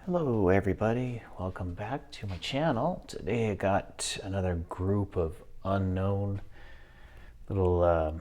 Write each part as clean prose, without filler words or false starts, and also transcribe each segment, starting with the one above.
Hello everybody, welcome back to my channel. Today I got another group of unknown little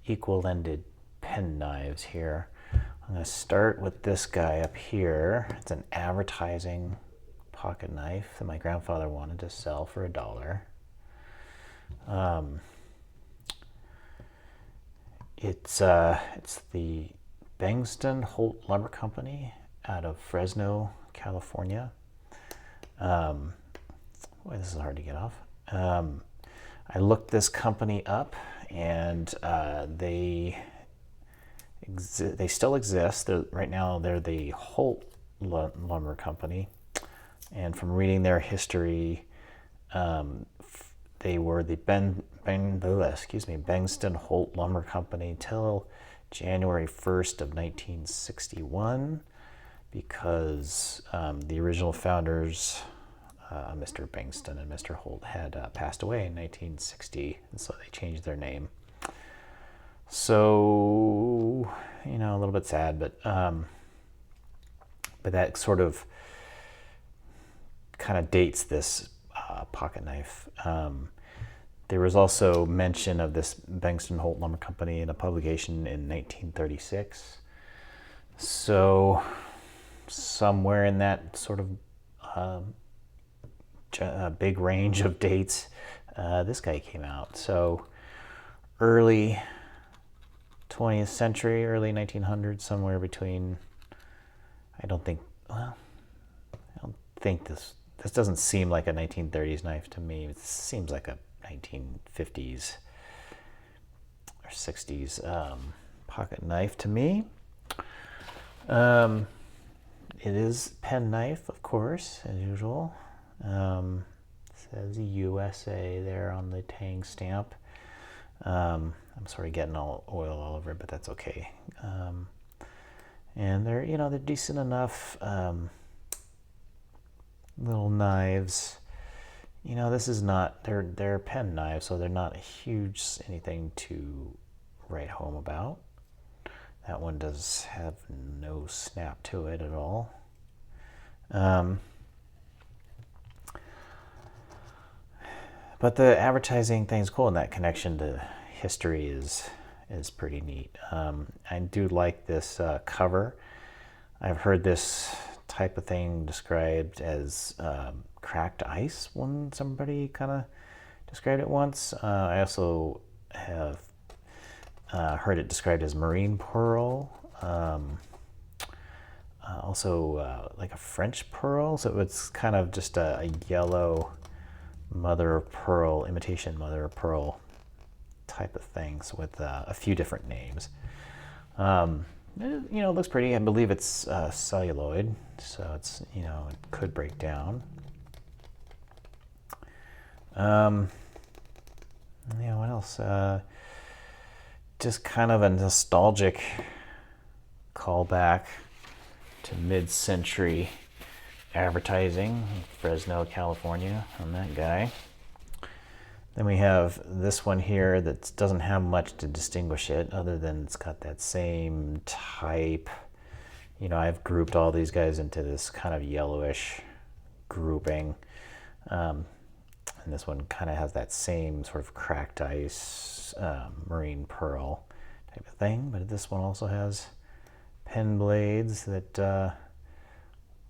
equal-ended pen knives here. I'm going to start with this guy up here. It's an advertising pocket knife that my grandfather wanted to sell for $1. It's the Bengston Holt Lumber Company out of Fresno, California. Boy, this is hard to get off. I looked this company up, and they still exist. Right now, they're the Holt Lumber Company, and from reading their history, they were the Bengston Holt Lumber Company till January 1st of 1961, because the original founders, Mr. Bengston and Mr. Holt, had passed away in 1960, and so they changed their name. So, you know, a little bit sad, but that sort of kind of dates this pocket knife. There was also mention of this Bengston Holt Lumber Company in a publication in 1936. So somewhere in that sort of big range of dates, this guy came out. So early 20th century, early 1900s, somewhere between, I don't think this doesn't seem like a 1930s knife to me. It seems like a 1950s or 60s pocket knife to me. It is pen knife, of course, as usual. Says USA there on the tang stamp. I'm sort of getting all oil all over it, but that's okay. And they're decent enough little knives. This is not, they're pen knives, so they're not a huge anything to write home about. That one does have no snap to it at all. But the advertising thing's cool, and that connection to history is pretty neat. I do like this cover. I've heard this type of thing described as cracked ice when somebody kind of described it once. I also have heard it described as marine pearl, also like a French pearl. So it's kind of just a yellow mother of pearl, imitation mother of pearl type of things with a few different names. It looks pretty. I believe it's celluloid, so it's, it could break down. What else? Just kind of a nostalgic callback to mid-century advertising, Fresno, California, on that guy. Then we have this one here that doesn't have much to distinguish it, other than it's got that same type. I've grouped all these guys into this kind of yellowish grouping. And this one kind of has that same sort of cracked ice, marine pearl type of thing. But this one also has pen blades that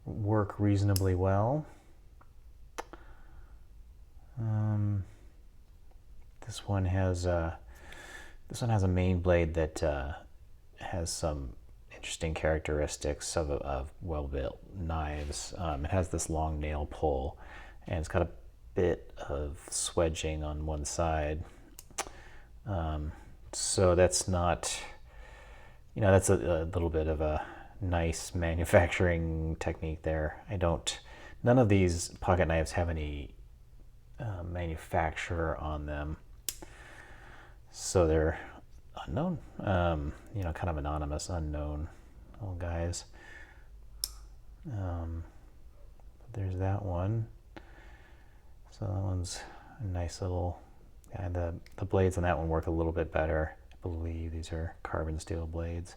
work reasonably well. This one has a main blade that has some interesting characteristics of well-built knives. It has this long nail pull, and it's got a bit of swedging on one side. So that's not, that's a little bit of a nice manufacturing technique there. None of these pocket knives have any manufacturer on them, so they're unknown, kind of anonymous, unknown little guys. There's that one. So that one's a nice little guy. The blades on that one work a little bit better. I believe these are carbon steel blades.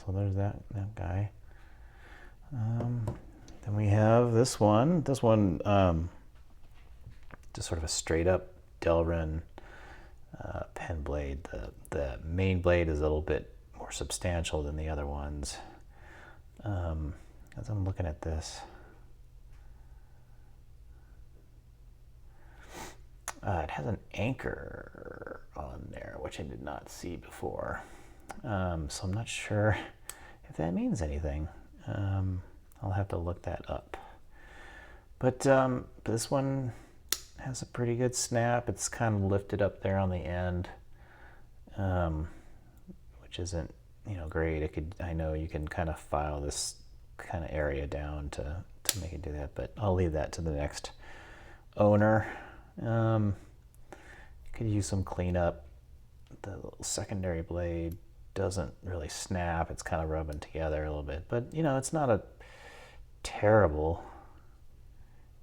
So there's that guy. Then we have this one. This one, just sort of a straight up Delrin pen blade. The main blade is a little bit more substantial than the other ones. As I'm looking at this, it has an anchor on there, which I did not see before. So I'm not sure if that means anything. I'll have to look that up. But this one has a pretty good snap. It's kind of lifted up there on the end, which isn't, great. I know you can kind of file this kind of area down to make it do that, but I'll leave that to the next owner. You could use some cleanup. The little secondary blade doesn't really snap. It's kind of rubbing together a little bit, but it's not a terrible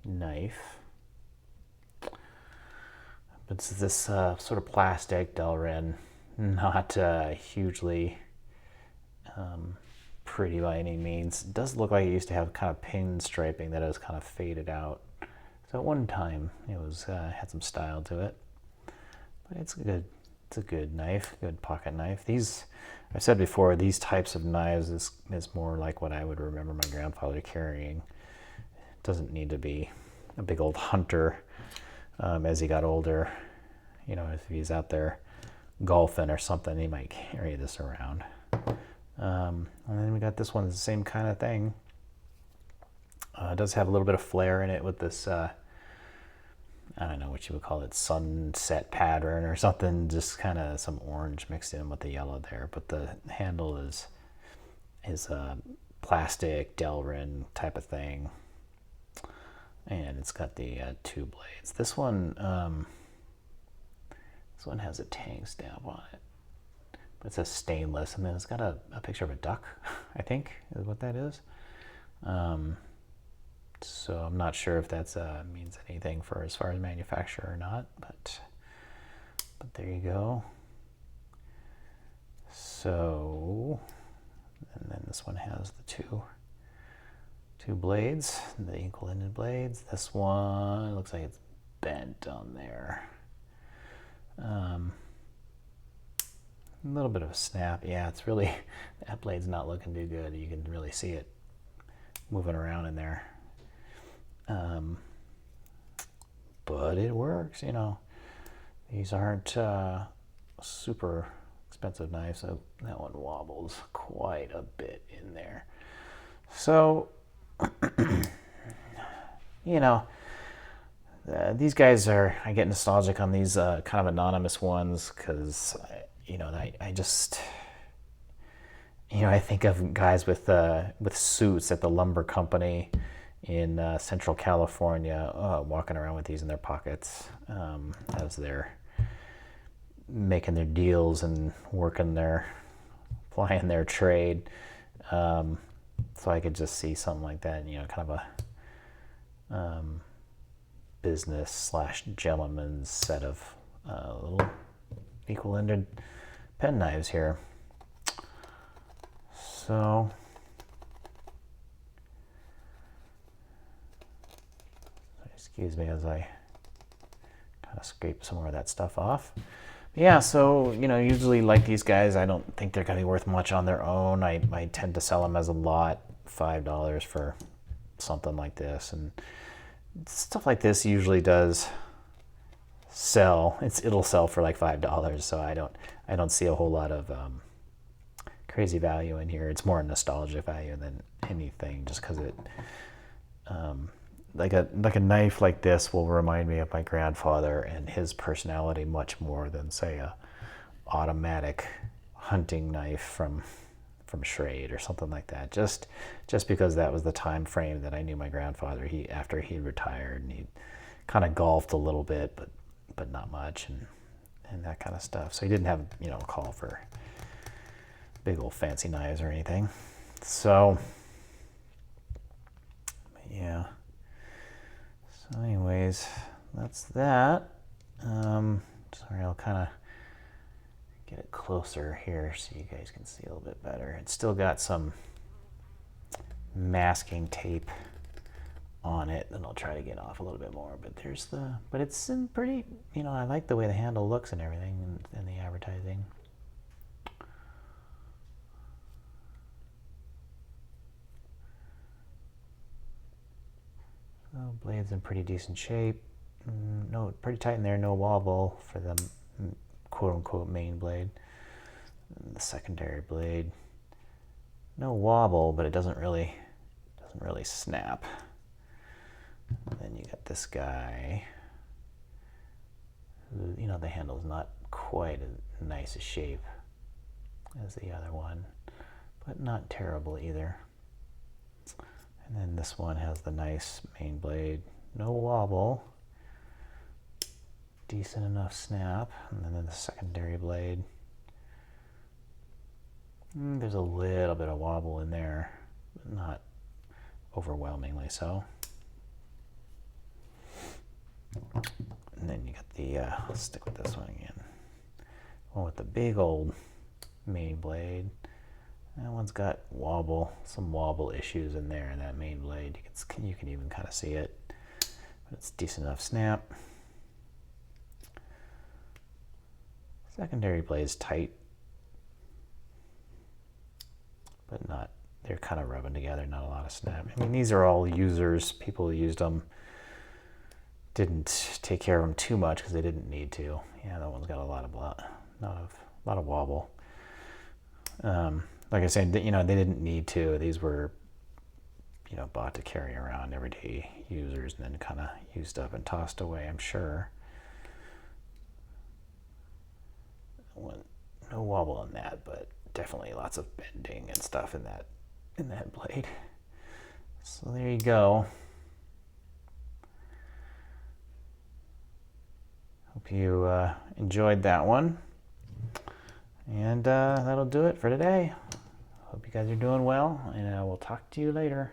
knife. But it's this sort of plastic Delrin, not hugely pretty by any means. It does look like it used to have kind of pin striping that has kind of faded out. So at one time it was had some style to it, but it's a good knife, good pocket knife. These, I've said before, these types of knives is more like what I would remember my grandfather carrying. It doesn't need to be a big old hunter. As he got older, if he's out there golfing or something, he might carry this around. And then we got this one, the same kind of thing. It does have a little bit of flair in it with this, I don't know what you would call it, sunset pattern or something, just kind of some orange mixed in with the yellow there. But the handle is plastic, Delrin type of thing. And it's got the two blades. This one has a tang stamp on it, but it says stainless, and then it's got a picture of a duck, I think is what that is. So I'm not sure if that means anything for as far as manufacturer or not, but there you go. So, and then this one has the two blades, the equal-ended blades. This one looks like it's bent on there. A little bit of a snap. Yeah, it's really, that blade's not looking too good. You can really see it moving around in there. But it works, These aren't super expensive knives, so that one wobbles quite a bit in there. So, these guys I get nostalgic on these kind of anonymous ones because, I just, I think of guys with suits at the lumber company in Central California walking around with these in their pockets as they're making their deals and plying their trade. So I could just see something like that, kind of a business/gentleman's set of little equal-ended pen knives here. So excuse me as I kind of scrape some more of that stuff off. Yeah, so, usually like these guys, I don't think they're going to be worth much on their own. I tend to sell them as a lot, $5 for something like this. And stuff like this usually does sell. It'll sell for like $5, so I don't see a whole lot of crazy value in here. It's more nostalgia value than anything, just because it like a knife like this will remind me of my grandfather and his personality much more than, say, a automatic hunting knife from Schrade or something like that. Just because that was the time frame that I knew my grandfather. After he retired, and he kind of golfed a little bit, but not much, and that kind of stuff. So he didn't have a call for big old fancy knives or anything. So yeah. So anyways, that's that. Sorry, I'll kind of get it closer here so you guys can see a little bit better. It's still got some masking tape on it that I'll try to get off a little bit more, but but it's in pretty, I like the way the handle looks and everything in the advertising. So blade's in pretty decent shape. No, pretty tight in there, no wobble for the quote-unquote main blade. And the secondary blade, no wobble, but it doesn't really snap. And then you got this guy who, the handle's not quite as nice a shape as the other one, but not terrible either. And then this one has the nice main blade, no wobble, decent enough snap. And then the secondary blade, there's a little bit of wobble in there, but not overwhelmingly so. And then you got the, let's stick with this one again. One with the big old main blade. That one's got some wobble issues in there in that main blade. You can even kind of see it, but it's decent enough snap. Secondary blade's tight, but they're kind of rubbing together, not a lot of snap. I mean, these are all users, people who used them, didn't take care of them too much because they didn't need to. Yeah, that one's got a lot of wobble. Like I said, they didn't need to. These were, bought to carry around everyday users and then kind of used up and tossed away, I'm sure. No wobble on that, but definitely lots of bending and stuff in that blade. So there you go. Hope you enjoyed that one. And that'll do it for today. Hope you guys are doing well, and we'll talk to you later.